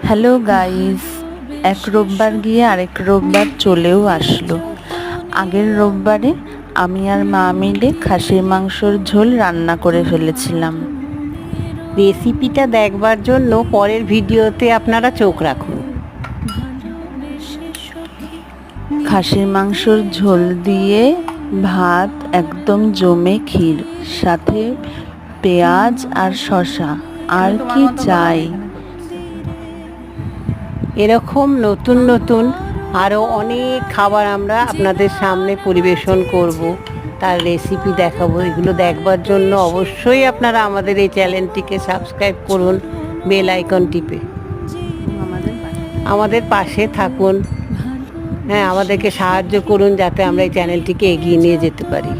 Hello guys, এক রোববার গিয়ে আরেক রোববার চলেও আসলো। আগের রোববারে আমি আর মা মিলে খাসির মাংসর ঝোল রান্না করে ফেলেছিলাম। রেসিপিটা দেখবার জন্য পরের ভিডিওতে আপনারা চোখ রাখুন। খাসির মাংসর ঝোল দিয়ে ভাত একদম জমে, ক্ষীর সাথে পেঁয়াজ আর শসা, আর কি চাই। এরকম নতুন নতুন আরও অনেক খাবার আমরা আপনাদের সামনে পরিবেশন করব, তার রেসিপি দেখাবো। এগুলো দেখবার জন্য অবশ্যই আপনারা আমাদের এই চ্যানেলটিকে সাবস্ক্রাইব করুন, বেল আইকন টিপে আমাদের পাশে থাকুন। হ্যাঁ, আমাদেরকে সাহায্য করুন যাতে আমরা এই চ্যানেলটিকে এগিয়ে নিয়ে যেতে পারি।